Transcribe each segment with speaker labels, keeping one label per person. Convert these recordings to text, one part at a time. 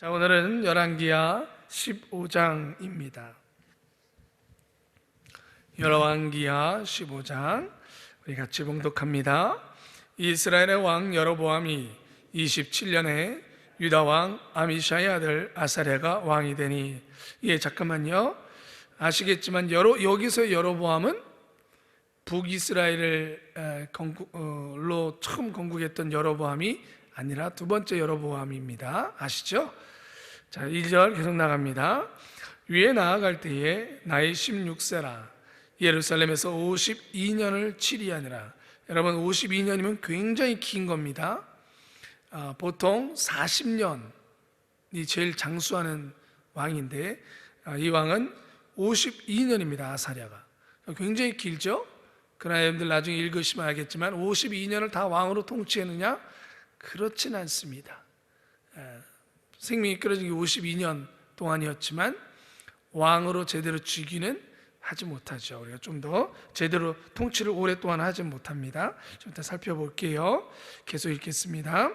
Speaker 1: 자, 오늘은 열왕기하 15장입니다. 열왕기하 15장 우리 같이 봉독합니다. 이스라엘의 왕 여로보암이 27년에 유다 왕 아미샤의 아들 아사랴가 왕이 되니, 잠깐만요. 아시겠지만 여기서 여로보암은 북이스라엘을 처음 건국했던 여로보암이 아니라 두 번째 여로보암입니다. 아시죠? 자, 2절 계속 나갑니다. 위에 나아갈 때에 나이 16세라 예루살렘에서 52년을 치리하니라. 여러분, 52년이면 굉장히 긴 겁니다. 보통 40년이 제일 장수하는 왕인데, 이 왕은 52년입니다. 아사랴가 굉장히 길죠. 그러나 여러분들 나중에 읽으시면 알겠지만 52년을 다 왕으로 통치했느냐? 그렇진 않습니다. 생명이 끊어진 게 52년 동안이었지만 왕으로 제대로 즉위는 하지 못하죠. 우리가 좀 더 제대로 통치를 오랫동안 하지 못합니다. 좀 이따 살펴볼게요. 계속 읽겠습니다.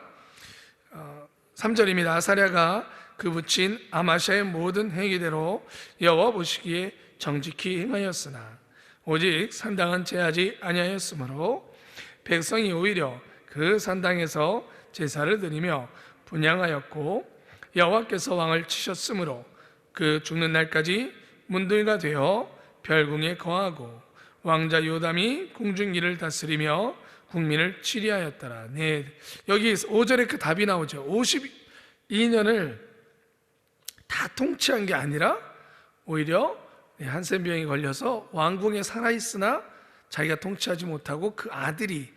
Speaker 1: 3절입니다. 아사랴가 그 붙인 아마샤의 모든 행위대로 여호와 보시기에 정직히 행하였으나 오직 산당은 제하지 아니하였으므로 백성이 오히려 그 산당에서 제사를 드리며 분향하였고, 여호와께서 왕을 치셨으므로 그 죽는 날까지 문둥이가 되어 별궁에 거하고 왕자 요담이 궁중기를 다스리며 국민을 치리하였더라. 네, 여기 5절에 그 답이 나오죠. 52년을 다 통치한 게 아니라 오히려 한센병이 걸려서 왕궁에 살아있으나 자기가 통치하지 못하고 그 아들이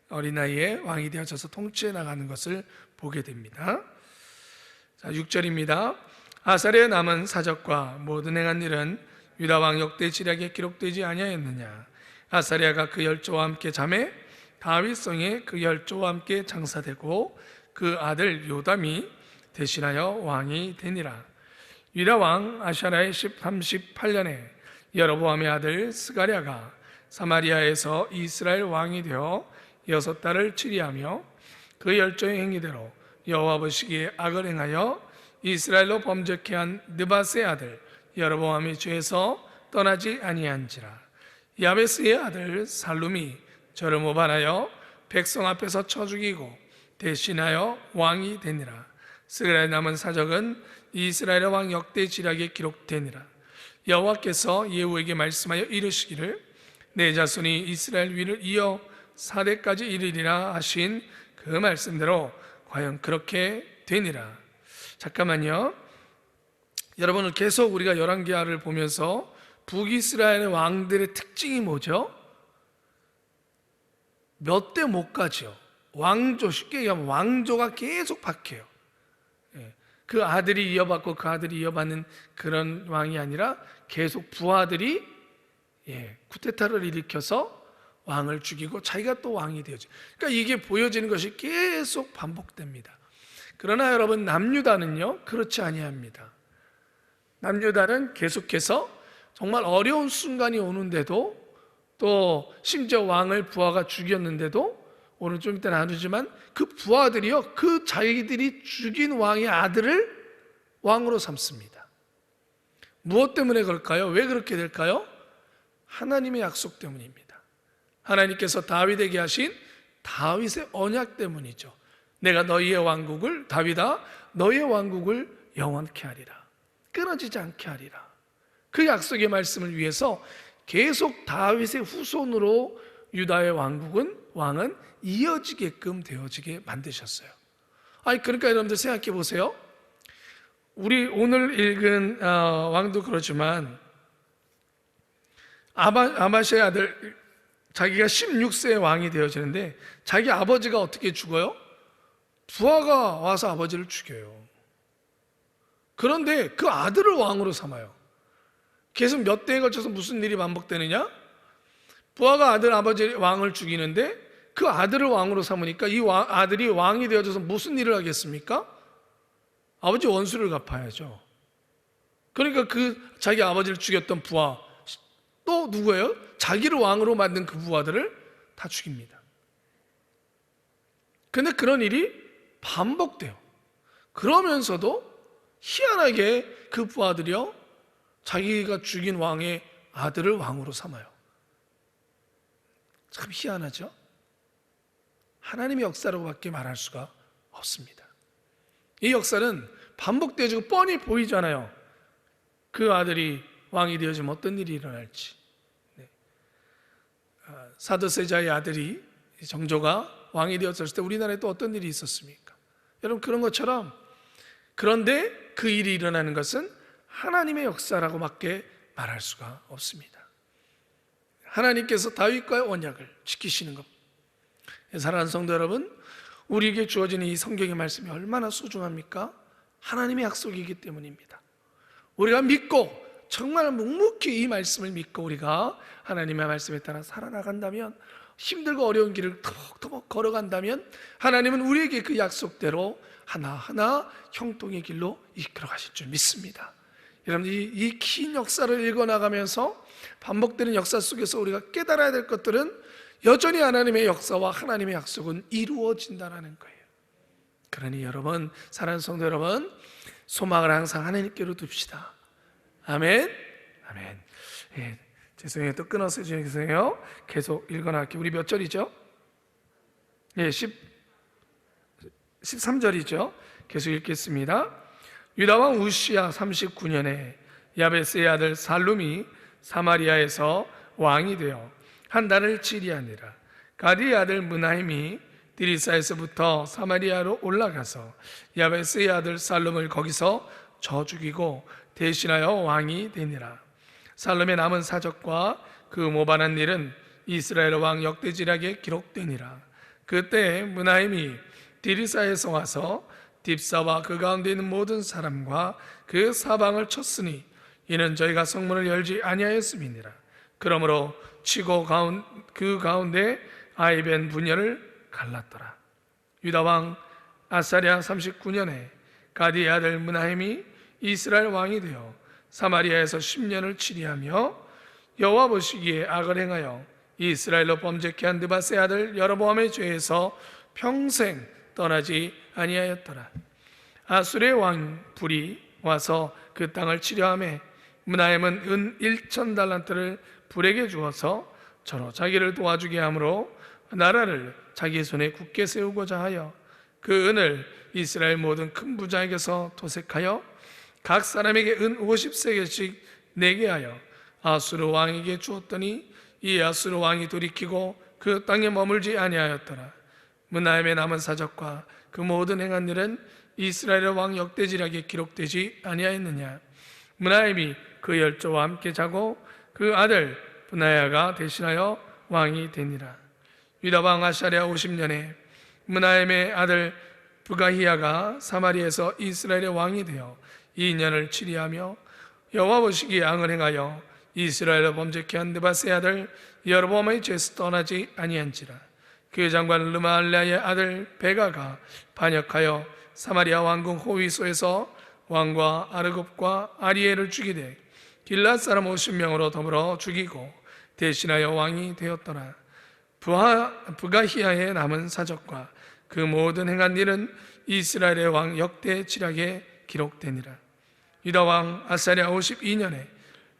Speaker 1: 어린 나이에 왕이 되어져서 통치해 나가는 것을 보게 됩니다. 자, 6절입니다. 아사랴의 남은 사적과 모든 행한 일은 유다 왕 역대 지략에 기록되지 아니하였느냐? 아사랴가 그 열조와 함께 잠에 다윗성에 그 열조와 함께 장사되고 그 아들 요담이 대신하여 왕이 되니라. 유다 왕 아샤랴의 38년에 여로보암의 아들 스가랴가 사마리아에서 이스라엘 왕이 되어 6달을 치리하며 그 열조의 행위대로 여호와 보시기에 악을 행하여 이스라엘로 범죄케 한 느밧의 아들 여로보암이 죄에서 떠나지 아니한지라. 야베스의 아들 살룸이 저를 모반하여 백성 앞에서 쳐 죽이고 대신하여 왕이 되니라. 스가랴의 남은 사적은 이스라엘의 왕 역대 지략에 기록되니라. 여호와께서 예후에게 말씀하여 이르시기를 내 자손이 이스라엘 위를 이어 4대까지 이르리라 하신 그 말씀대로 과연 그렇게 되니라. 잠깐만요. 여러분, 계속 우리가 열왕기하를 보면서 북이스라엘의 왕들의 특징이 뭐죠? 몇 대 못 가죠. 왕조, 쉽게 얘기하면 왕조가 계속 바뀌어요. 그 아들이 이어받고 그 아들이 이어받는 그런 왕이 아니라 계속 부하들이 쿠데타를 일으켜서 왕을 죽이고 자기가 또 왕이 되어져. 그러니까 이게 보여지는 것이 계속 반복됩니다. 그러나 여러분, 남유다는요 그렇지 아니합니다. 남유다는 계속해서 정말 어려운 순간이 오는데도, 또 심지어 왕을 부하가 죽였는데도, 오늘 좀 이따 나누지만 그 부하들이요 그 자기들이 죽인 왕의 아들을 왕으로 삼습니다. 무엇 때문에 그럴까요? 왜 그렇게 될까요? 하나님의 약속 때문입니다. 하나님께서 다윗에게 하신 다윗의 언약 때문이죠. 내가 너희의 왕국을, 다윗아 너희의 왕국을 영원케 하리라, 끊어지지 않게 하리라. 그 약속의 말씀을 위해서 계속 다윗의 후손으로 유다의 왕은 이어지게끔 되어지게 만드셨어요. 그러니까 여러분들 생각해 보세요. 우리 오늘 읽은 왕도 그렇지만 아마샤의 아들, 자기가 16세의 왕이 되어지는데 자기 아버지가 어떻게 죽어요? 부하가 와서 아버지를 죽여요. 그런데 그 아들을 왕으로 삼아요. 계속 몇 대에 걸쳐서 무슨 일이 반복되느냐? 부하가 아버지 왕을 죽이는데 그 아들을 왕으로 삼으니까 이 아들이 왕이 되어져서 무슨 일을 하겠습니까? 아버지 원수를 갚아야죠. 그러니까 그 자기 아버지를 죽였던 부하, 또 누구예요? 자기를 왕으로 만든 그 부하들을 다 죽입니다. 근데 그런 일이 반복돼요. 그러면서도 희한하게 그 부하들이요, 자기가 죽인 왕의 아들을 왕으로 삼아요. 참 희한하죠? 하나님의 역사라고밖에 말할 수가 없습니다. 이 역사는 반복되어지고 뻔히 보이잖아요. 그 아들이 왕이 되어지면 어떤 일이 일어날지. 사드세자의 아들이 정조가 왕이 되었을 때 우리나라에 또 어떤 일이 있었습니까? 여러분, 그런 것처럼, 그런데 그 일이 일어나는 것은 하나님의 역사라고밖에 말할 수가 없습니다. 하나님께서 다윗과의 언약을 지키시는 것. 사랑하는 성도 여러분, 우리에게 주어지는 이 성경의 말씀이 얼마나 소중합니까? 하나님의 약속이기 때문입니다. 우리가 믿고, 정말 묵묵히 이 말씀을 믿고 우리가 하나님의 말씀에 따라 살아나간다면, 힘들고 어려운 길을 터벅터벅 걸어간다면 하나님은 우리에게 그 약속대로 하나하나 형통의 길로 이끌어 가실 줄 믿습니다. 여러분, 이 긴 역사를 읽어나가면서 반복되는 역사 속에서 우리가 깨달아야 될 것들은 여전히 하나님의 역사와 하나님의 약속은 이루어진다는 거예요. 그러니 여러분, 사랑하는 성도 여러분, 소망을 항상 하나님께로 둡시다. 아멘. 아멘. 예, 죄송해요. 또 끊어서 죄송해요. 계속 읽어나갈게요. 우리 몇 절이죠? 예, 13절이죠. 계속 읽겠습니다. 유다왕 우시야 39년에 야베스의 아들 살룸이 사마리아에서 왕이 되어 한 달을 치리하니라. 가디의 아들 므나임이 디리사에서부터 사마리아로 올라가서 야베스의 아들 살룸을 거기서 쳐 죽이고 대신하여 왕이 되니라. 살룸의 남은 사적과 그 모반한 일은 이스라엘 왕 역대지략에 기록되니라. 그때 므나임이 디리사에서 와서 딥사와 그 가운데 있는 모든 사람과 그 사방을 쳤으니 이는 저희가 성문을 열지 아니하였음이니라. 그러므로 치고 그 가운데 아이벤 분야를 갈랐더라. 유다왕 아사랴 39년에 가디의 아들 므나임이 이스라엘 왕이 되어 사마리아에서 10년을 치리하며 여호와 보시기에 악을 행하여 이스라엘로 범죄케 한 느밧의 아들 여로보암의 죄에서 평생 떠나지 아니하였더라. 아수르의 왕 불이 와서 그 땅을 치려하매 므나임은 은 1,000달란트를 불에게 주어서 저로 자기를 도와주게 하므로 나라를 자기 손에 굳게 세우고자 하여 그 은을 이스라엘 모든 큰 부자에게서 도색하여 각 사람에게 은 50세겔씩 내게 하여 아수르 왕에게 주었더니 이 아수르 왕이 돌이키고 그 땅에 머물지 아니하였더라. 므나임의 남은 사적과 그 모든 행한 일은 이스라엘 왕 역대지략에 기록되지 아니하였느냐. 므나임이 그 열조와 함께 자고 그 아들 브나야가 대신하여 왕이 되니라. 유다 왕 아사랴 50년에 므나임의 아들 부가히야가 사마리에서 이스라엘의 왕이 되어 2년을 치리하며 여호와 보시기에 악을 행하여 이스라엘을 범죄케 한 느밧의 아들 여로보암의 죄에서 떠나지 아니한지라. 그 장관 르말랴의 아들 베가가 반역하여 사마리아 왕궁 호위소에서 왕과 아르곱과 아리엘을 죽이되 길랏 사람 50명으로 더불어 죽이고 대신하여 왕이 되었더라. 부가히야의 남은 사적과 그 모든 행한 일은 이스라엘의 왕 역대 지략에 기록되니라. 유다 왕 아사랴 52년에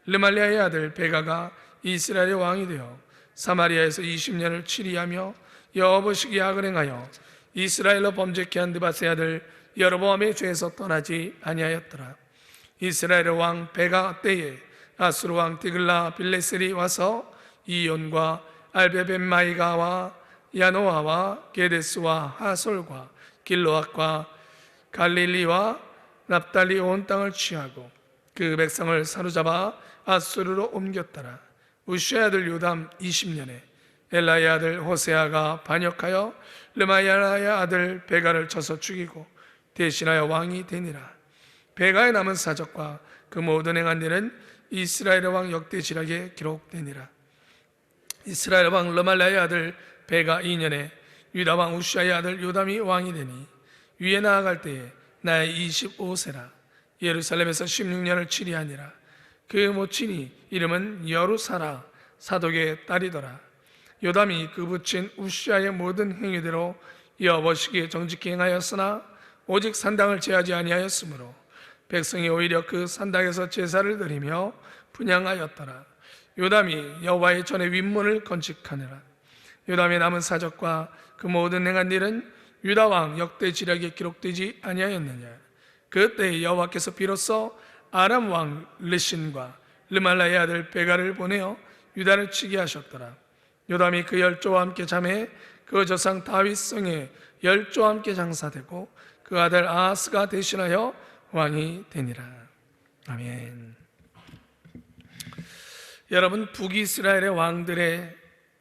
Speaker 1: 르말랴의 아들 베가가 이스라엘의 왕이 되어 사마리아에서 20년을 치리하며 여호와 보시기에 악을 행하여 이스라엘로 범죄케 한 느밧의 아들 여로보암의 죄에서 떠나지 아니하였더라. 이스라엘의 왕 베가 때에 아수르 왕 디글라 빌레셀이 와서 이온과 알베벤마이가와 야노아와 게데스와 하솔과 길로앗과 갈릴리와 납달리 온 땅을 취하고 그 백성을 사로잡아 아수르로 옮겼더라. 우시의 아들 요담 20년에 엘라의 아들 호세아가 반역하여 르마야의 아들 베가를 쳐서 죽이고 대신하여 왕이 되니라. 베가의 남은 사적과 그 모든 행한 일은 이스라엘의 왕 역대지략에 기록되니라. 이스라엘 왕 르말랴의 아들 베가 2년에 유다 왕 우시아의 아들 요담이 왕이 되니 위에 나아갈 때에 나이 25세라. 예루살렘에서 16년을 치리하니라. 그 모친이 이름은 여루사라 사독의 딸이더라. 요담이 그 부친 우시아의 모든 행위대로 여호와 보시기에 정직히 행하였으나 오직 산당을 제하지 아니하였으므로 백성이 오히려 그 산당에서 제사를 드리며 분향하였더라. 요담이 여호와의 전에 윗문을 건축하느라. 요담의 남은 사적과 그 모든 행한 일은 유다 왕 역대 지략에 기록되지 아니하였느냐. 그때 여호와께서 비로소 아람 왕 르신과 르말라의 아들 베가를 보내어 유다를 치게 하셨더라. 요담이 그 열조와 함께 잠에 그 조상 다윗 성에 열조와 함께 장사되고 그 아들 아하스가 대신하여 왕이 되니라. 아멘. 여러분, 북이스라엘의 왕들을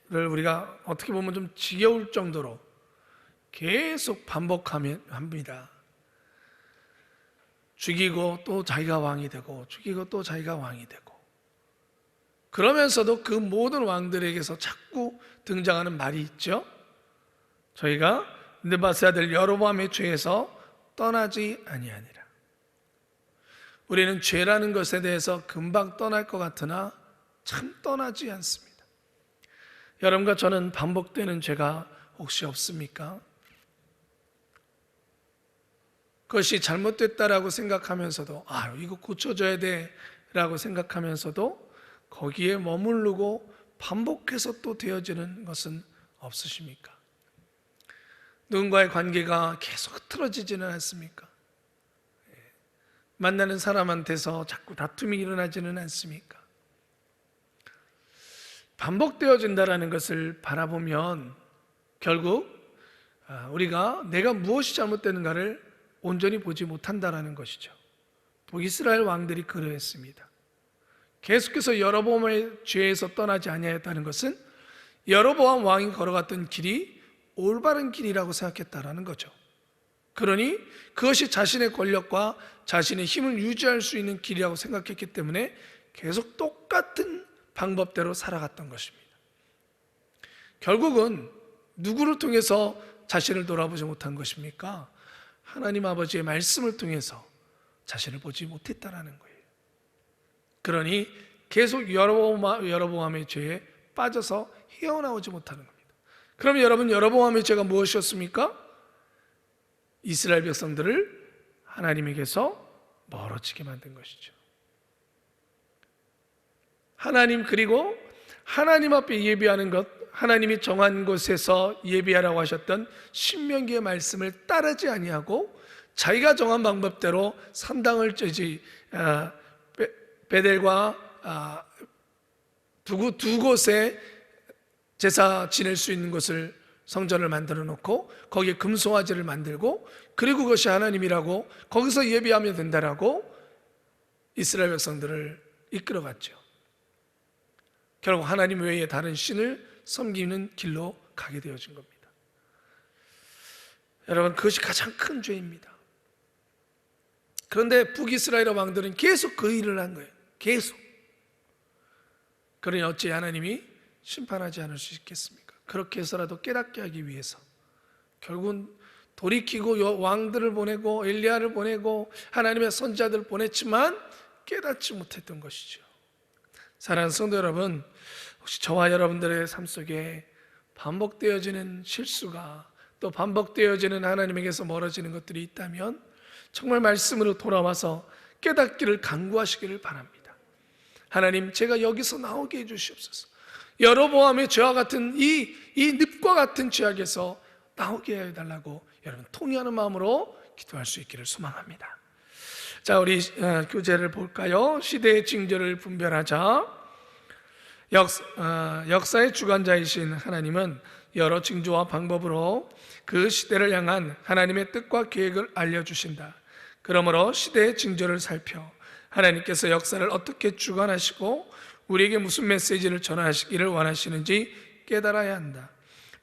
Speaker 1: 우리가 어떻게 보면 좀 지겨울 정도로 계속 반복합니다. 죽이고 또 자기가 왕이 되고 죽이고 또 자기가 왕이 되고, 그러면서도 그 모든 왕들에게서 자꾸 등장하는 말이 있죠. 저희가 느바세 아들 여로보암의 죄에서 떠나지 아니하니라. 우리는 죄라는 것에 대해서 금방 떠날 것 같으나 참 떠나지 않습니다. 여러분과 저는 반복되는 죄가 혹시 없습니까? 그것이 잘못됐다라고 생각하면서도 이거 고쳐줘야 돼 라고 생각하면서도 거기에 머무르고 반복해서 또 되어지는 것은 없으십니까? 누군가의 관계가 계속 흐트러지지는 않습니까? 만나는 사람한테서 자꾸 다툼이 일어나지는 않습니까? 반복되어진다는 것을 바라보면 결국 우리가 내가 무엇이 잘못되는가를 온전히 보지 못한다는 것이죠. 북이스라엘 왕들이 그러했습니다. 계속해서 여로보암의 죄에서 떠나지 아니하였다는 것은 여로보암 왕이 걸어갔던 길이 올바른 길이라고 생각했다는 거죠. 그러니 그것이 자신의 권력과 자신의 힘을 유지할 수 있는 길이라고 생각했기 때문에 계속 똑같은 방법대로 살아갔던 것입니다. 결국은 누구를 통해서 자신을 돌아보지 못한 것입니까? 하나님 아버지의 말씀을 통해서 자신을 보지 못했다는 거예요. 그러니 계속 여로보암의 죄에 빠져서 헤어나오지 못하는 겁니다. 그럼 여러분, 여로보암의 죄가 무엇이었습니까? 이스라엘 백성들을 하나님에게서 멀어지게 만든 것이죠. 그리고 하나님 앞에 예배하는 것, 하나님이 정한 곳에서 예배하라고 하셨던 신명기의 말씀을 따르지 아니하고 자기가 정한 방법대로 산당을 베델과 두 곳에 제사 지낼 수 있는 곳을, 성전을 만들어 놓고 거기에 금송아지를 만들고, 그리고 그것이 하나님이라고 거기서 예배하면 된다라고 이스라엘 백성들을 이끌어갔죠. 결국 하나님 외에 다른 신을 섬기는 길로 가게 되어진 겁니다. 여러분, 그것이 가장 큰 죄입니다. 그런데 북이스라엘 왕들은 계속 그 일을 한 거예요. 계속. 그러니 어찌 하나님이 심판하지 않을 수 있겠습니까? 그렇게 해서라도 깨닫게 하기 위해서 결국은 돌이키고 왕들을 보내고 엘리야를 보내고 하나님의 선지자들을 보냈지만 깨닫지 못했던 것이죠. 사랑하는 성도 여러분, 혹시 저와 여러분들의 삶 속에 반복되어지는 실수가, 또 반복되어지는 하나님에게서 멀어지는 것들이 있다면 정말 말씀으로 돌아와서 깨닫기를 간구하시기를 바랍니다. 하나님, 제가 여기서 나오게 해주시옵소서. 여로보암의 죄와 같은 이 늪과 같은 죄악에서 나오게 해달라고 여러분 통회하는 마음으로 기도할 수 있기를 소망합니다. 자, 우리 교재를 볼까요? 시대의 징조를 분별하자. 역사의 주관자이신 하나님은 여러 징조와 방법으로 그 시대를 향한 하나님의 뜻과 계획을 알려주신다. 그러므로 시대의 징조를 살펴 하나님께서 역사를 어떻게 주관하시고 우리에게 무슨 메시지를 전하시기를 원하시는지 깨달아야 한다.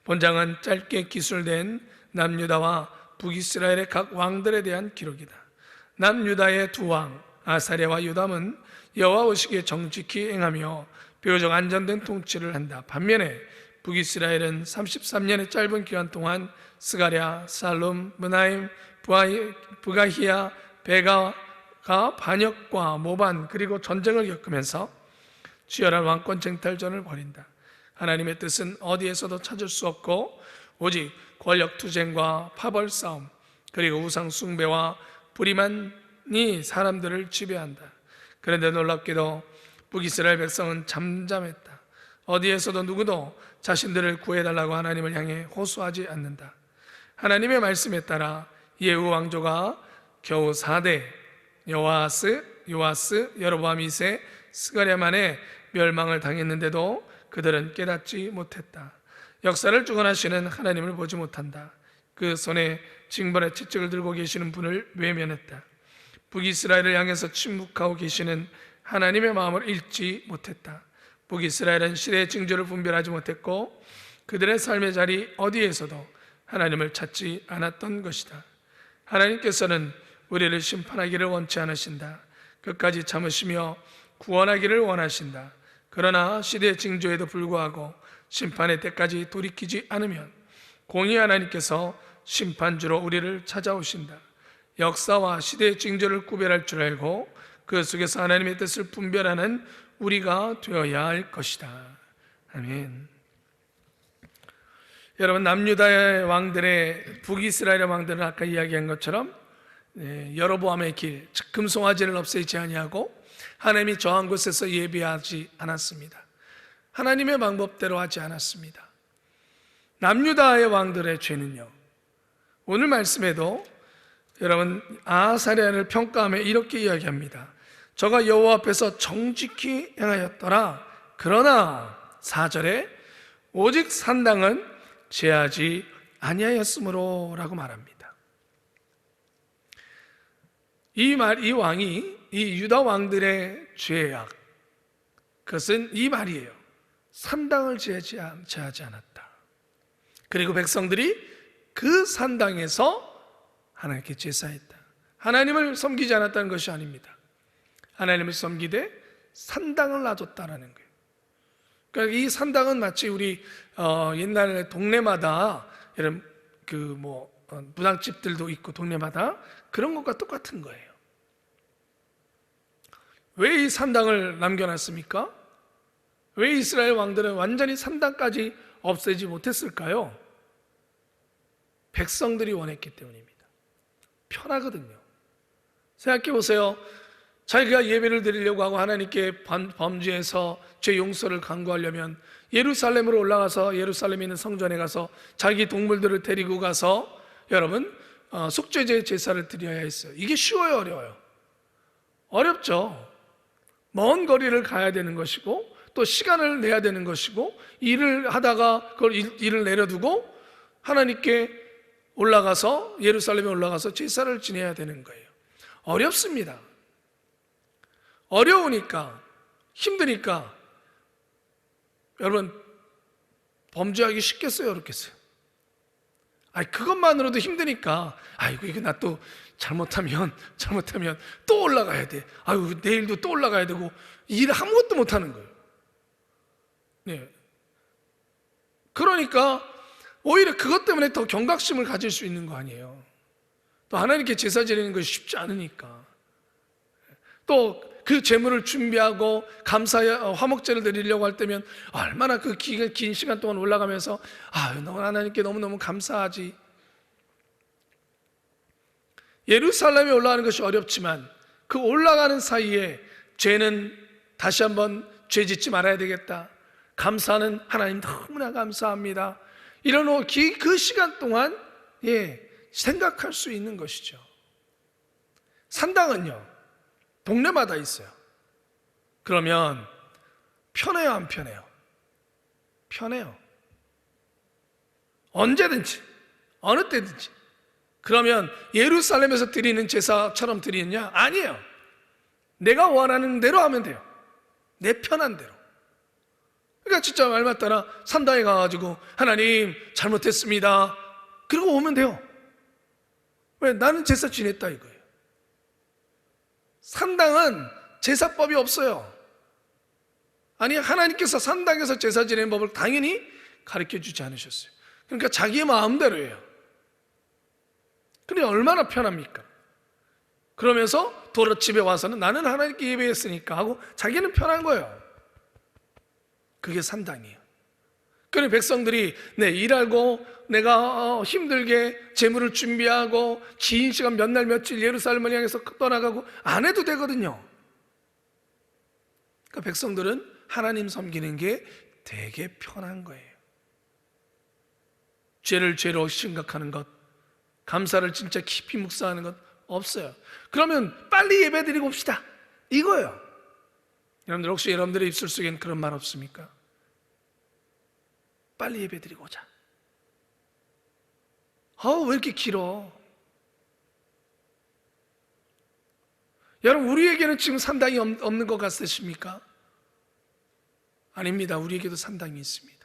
Speaker 1: 본장은 짧게 기술된 남유다와 북이스라엘의 각 왕들에 대한 기록이다. 남유다의 두 왕 아사랴와 요담은 여호와 보시기에 정직히 행하며 비교적 안전된 통치를 한다. 반면에 북이스라엘은 33년의 짧은 기간 동안 스가랴, 살룸, 므나임, 부가히야, 베가가 반역과 모반 그리고 전쟁을 겪으면서 치열한 왕권 쟁탈전을 벌인다. 하나님의 뜻은 어디에서도 찾을 수 없고 오직 권력 투쟁과 파벌 싸움 그리고 우상 숭배와 불의만 산이 사람들을 지배한다. 그런데 놀랍게도 북이스라엘 백성은 잠잠했다. 어디에서도 누구도 자신들을 구해달라고 하나님을 향해 호소하지 않는다. 하나님의 말씀에 따라 예후 왕조가 겨우 4대 요아스, 여로보암 2세, 스가랴 만에 멸망을 당했는데도 그들은 깨닫지 못했다. 역사를 주관하시는 하나님을 보지 못한다. 그 손에 징벌의 채찍을 들고 계시는 분을 외면했다. 북이스라엘을 향해서 침묵하고 계시는 하나님의 마음을 읽지 못했다. 북이스라엘은 시대의 징조를 분별하지 못했고 그들의 삶의 자리 어디에서도 하나님을 찾지 않았던 것이다. 하나님께서는 우리를 심판하기를 원치 않으신다. 끝까지 참으시며 구원하기를 원하신다. 그러나 시대의 징조에도 불구하고 심판의 때까지 돌이키지 않으면 공의 하나님께서 심판주로 우리를 찾아오신다. 역사와 시대의 징조를 구별할 줄 알고 그 속에서 하나님의 뜻을 분별하는 우리가 되어야 할 것이다. 아멘. 여러분, 남유다의 왕들의 북이스라엘의 왕들은 아까 이야기한 것처럼 여로보암의 길, 즉 금송아지를 없애지 아니하고 하나님이 정한 곳에서 예배하지 않았습니다. 하나님의 방법대로 하지 않았습니다. 남유다의 왕들의 죄는요, 오늘 말씀에도 여러분 아하사랴를 평가하며 이렇게 이야기합니다. 저가 여호와 앞에서 정직히 행하였더라. 그러나 4절에 오직 산당은 제하지 아니하였으므로 라고 말합니다. 이 왕이 이 유다 왕들의 죄악, 그것은 이 말이에요. 산당을 제하지 않았다. 그리고 백성들이 그 산당에서 하나님께 제사했다. 하나님을 섬기지 않았다는 것이 아닙니다. 하나님을 섬기되 산당을 놔줬다라는 거예요. 그러니까 이 산당은 마치 우리 옛날에 동네마다 이런 무당집들도 있고 동네마다 그런 것과 똑같은 거예요. 왜 이 산당을 남겨놨습니까? 왜 이스라엘 왕들은 완전히 산당까지 없애지 못했을까요? 백성들이 원했기 때문입니다. 편하거든요. 생각해 보세요. 자기가 예배를 드리려고 하고 하나님께 범죄해서 죄 용서를 간구하려면 예루살렘으로 올라가서 예루살렘에 있는 성전에 가서 자기 동물들을 데리고 가서 여러분 속죄제 제사를 드려야 했어요. 이게 쉬워요, 어려워요? 어렵죠. 먼 거리를 가야 되는 것이고 또 시간을 내야 되는 것이고 일을 하다가 그걸 일을 내려두고 하나님께 올라가서 예루살렘에 올라가서 제사를 지내야 되는 거예요. 어렵습니다. 어려우니까, 힘드니까 여러분 범죄하기 쉽겠어요, 어렵겠어요? 그것만으로도 힘드니까 이거 나 또 잘못하면 또 올라가야 돼. 내일도 또 올라가야 되고 일 아무것도 못하는 거예요. 네. 그러니까 오히려 그것 때문에 더 경각심을 가질 수 있는 거 아니에요. 또 하나님께 제사 지내는 것이 쉽지 않으니까. 또 그 제물을 준비하고 화목제를 드리려고 할 때면 얼마나 그 긴 시간 동안 올라가면서 하나님께 너무너무 감사하지. 예루살렘에 올라가는 것이 어렵지만 그 올라가는 사이에 죄는 다시 한번 죄 짓지 말아야 되겠다. 감사는 하나님 너무나 감사합니다. 이런 그 시간 동안 생각할 수 있는 것이죠. 산당은요 동네마다 있어요. 그러면 편해요, 안 편해요? 편해요. 언제든지 어느 때든지. 그러면 예루살렘에서 드리는 제사처럼 드리느냐? 아니에요. 내가 원하는 대로 하면 돼요. 내 편한 대로. 그러니까 진짜 말 맞다나 산당에 가가지고 하나님 잘못했습니다 그러고 오면 돼요. 왜? 나는 제사 지냈다 이거예요. 산당은 제사법이 없어요. 하나님께서 산당에서 제사 지내는 법을 당연히 가르쳐 주지 않으셨어요. 그러니까 자기의 마음대로예요. 그런데 얼마나 편합니까? 그러면서 도로집에 와서는 나는 하나님께 예배했으니까 하고 자기는 편한 거예요. 그게 산당이에요. 그러니 백성들이 일하고 내가 힘들게 재물을 준비하고 긴 시간 몇 날 며칠 예루살렘을 향해서 떠나가고 안 해도 되거든요. 그러니까 백성들은 하나님 섬기는 게 되게 편한 거예요. 죄를 죄로 심각하는 것, 감사를 진짜 깊이 묵상하는 것 없어요. 그러면 빨리 예배드리고 옵시다, 이거예요. 여러분들 혹시 여러분들의 입술 속엔 그런 말 없습니까? 빨리 예배드리고 오자. 왜 이렇게 길어? 여러분, 우리에게는 지금 산당이 없는 것 같으십니까? 아닙니다. 우리에게도 산당이 있습니다.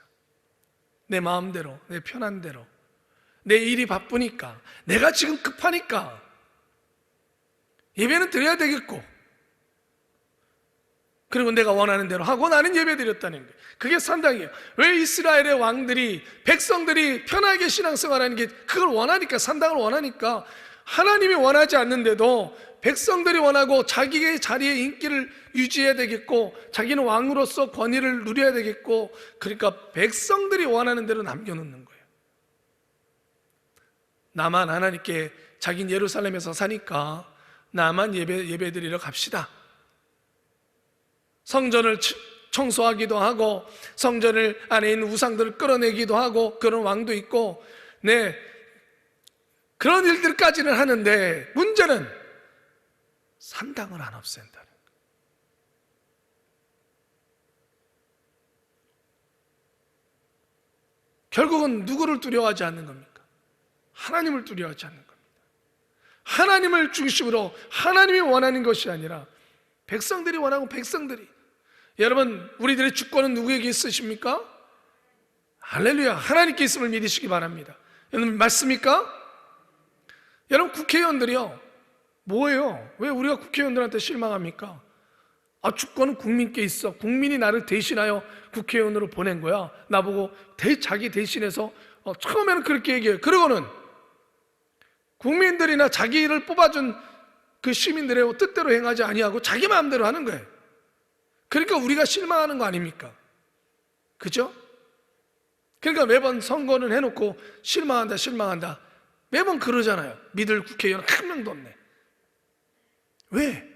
Speaker 1: 내 마음대로, 내 편한 대로, 내 일이 바쁘니까, 내가 지금 급하니까 예배는 드려야 되겠고, 그리고 내가 원하는 대로 하고 나는 예배 드렸다는 거예요. 그게 산당이에요. 왜 이스라엘의 왕들이, 백성들이 편하게 신앙생활하는 게 그걸 원하니까, 산당을 원하니까. 하나님이 원하지 않는데도 백성들이 원하고 자기의 자리에 인기를 유지해야 되겠고, 자기는 왕으로서 권위를 누려야 되겠고, 그러니까 백성들이 원하는 대로 남겨놓는 거예요. 나만 하나님께, 자긴 예루살렘에서 사니까 나만 예배 드리러 갑시다. 성전을 청소하기도 하고 성전을 안에 있는 우상들을 끌어내기도 하고 그런 왕도 있고, 그런 일들까지는 하는데 문제는 산당을 안 없앤다는 거예요. 결국은 누구를 두려워하지 않는 겁니까? 하나님을 두려워하지 않는 겁니다. 하나님을 중심으로, 하나님이 원하는 것이 아니라 백성들이 원하고, 백성들이. 여러분, 우리들의 주권은 누구에게 있으십니까? 할렐루야, 하나님께 있음을 믿으시기 바랍니다. 여러분, 맞습니까? 여러분, 국회의원들이요, 뭐예요? 왜 우리가 국회의원들한테 실망합니까? 주권은 국민께 있어. 국민이 나를 대신하여 국회의원으로 보낸 거야. 나보고 자기 대신해서. 처음에는 그렇게 얘기해요. 그러고는 국민들이나 자기를 뽑아준 그 시민들의 뜻대로 행하지 아니하고 자기 마음대로 하는 거예요. 그러니까 우리가 실망하는 거 아닙니까? 그죠? 그러니까 매번 선거는 해놓고 실망한다 매번 그러잖아요. 믿을 국회의원 한 명도 없네. 왜?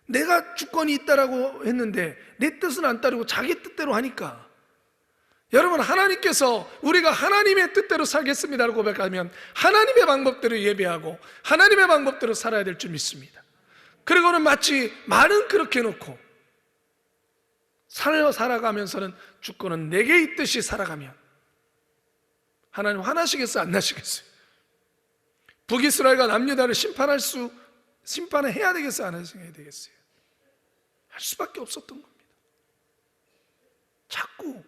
Speaker 1: 내가 주권이 있다라고 했는데 내 뜻은 안 따르고 자기 뜻대로 하니까. 여러분, 하나님께서 우리가 하나님의 뜻대로 살겠습니다라고 고백하면 하나님의 방법대로 예배하고 하나님의 방법대로 살아야 될 줄 믿습니다. 그리고는 마치 말은 그렇게 해놓고 살아가면서는 주권은 내게 있듯이 살아가면 하나님 화나시겠어요? 안 나시겠어요? 북이스라엘과 남유다를 심판을 해야 되겠어요? 안 해야 되겠어요? 할 수밖에 없었던 겁니다. 자꾸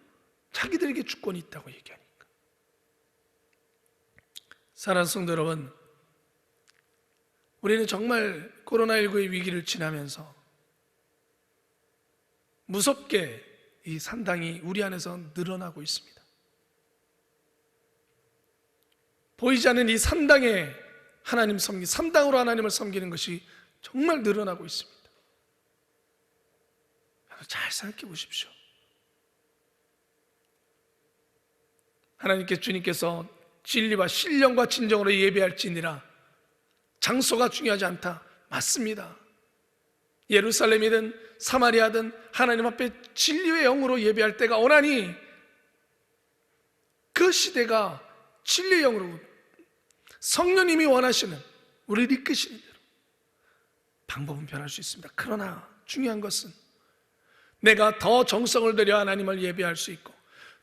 Speaker 1: 자기들에게 주권이 있다고 얘기하니까. 사랑하는 성도 여러분, 우리는 정말 코로나19의 위기를 지나면서 무섭게 이 산당이 우리 안에서 늘어나고 있습니다. 보이지 않는 이 산당에 하나님 산당으로 하나님을 섬기는 것이 정말 늘어나고 있습니다. 잘 생각해 보십시오. 주님께서 진리와 신령과 진정으로 예배할지니라. 장소가 중요하지 않다. 맞습니다. 예루살렘이든 사마리아든 하나님 앞에 진리의 영으로 예배할 때가 오나니 그 시대가 진리의 영으로 성령님이 원하시는, 우리를 이끄시는 대로 방법은 변할 수 있습니다. 그러나 중요한 것은 내가 더 정성을 들여 하나님을 예배할 수 있고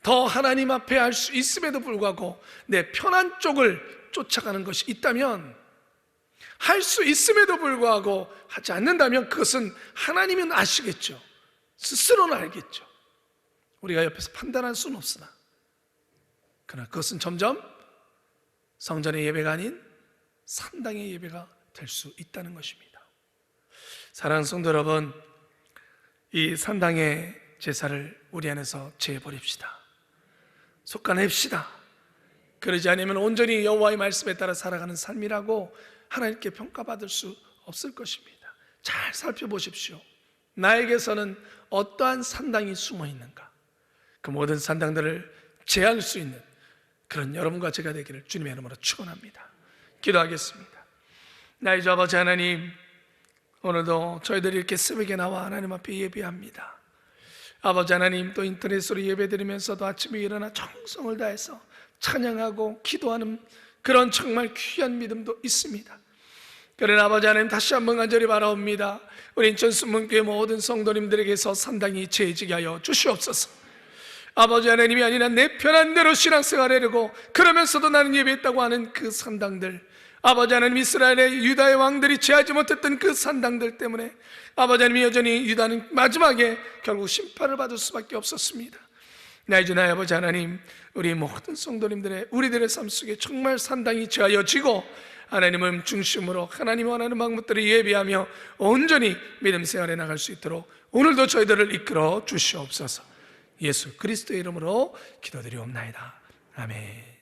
Speaker 1: 더 하나님 앞에 할 수 있음에도 불구하고 내 편한 쪽을 쫓아가는 것이 있다면, 할 수 있음에도 불구하고 하지 않는다면 그것은 하나님은 아시겠죠. 스스로는 알겠죠. 우리가 옆에서 판단할 수는 없으나, 그러나 그것은 점점 성전의 예배가 아닌 산당의 예배가 될 수 있다는 것입니다. 사랑하는 성도 여러분, 이 산당의 제사를 우리 안에서 제해버립시다. 속간합시다. 그러지 않으면 온전히 여호와의 말씀에 따라 살아가는 삶이라고 하나님께 평가받을 수 없을 것입니다. 잘 살펴보십시오. 나에게서는 어떠한 산당이 숨어 있는가? 그 모든 산당들을 제할 수 있는 그런 여러분과 제가 되기를 주님의 이름으로 축원합니다. 기도하겠습니다. 나의 주 아버지 하나님, 오늘도 저희들이 이렇게 새벽에 나와 하나님 앞에 예배합니다. 아버지 하나님, 또 인터넷으로 예배드리면서도 아침에 일어나 정성을 다해서 찬양하고 기도하는 그런 정말 귀한 믿음도 있습니다. 그러나 아버지 하나님, 다시 한번 간절히 바라옵니다. 우리 인천 순문교회 모든 성도님들에게서 상당히 죄지게 하여 주시옵소서. 아버지 하나님이 아니라 내 편한 대로 신앙생활하려고 그러면서도 나는 예배했다고 하는 그 산당들, 아버지 하나님, 이스라엘의 유다의 왕들이 제하지 못했던 그 산당들 때문에 아버지 하나님, 여전히 유다는 마지막에 결국 심판을 받을 수밖에 없었습니다. 나의 주 나의 아버지 하나님, 우리 모든 성도님들의 우리들의 삶 속에 정말 산당이 제하여지고 하나님을 중심으로 하나님 원하는 방법들을 예배하며 온전히 믿음 생활에 나갈 수 있도록 오늘도 저희들을 이끌어 주시옵소서. 예수 그리스도의 이름으로 기도드리옵나이다. 아멘.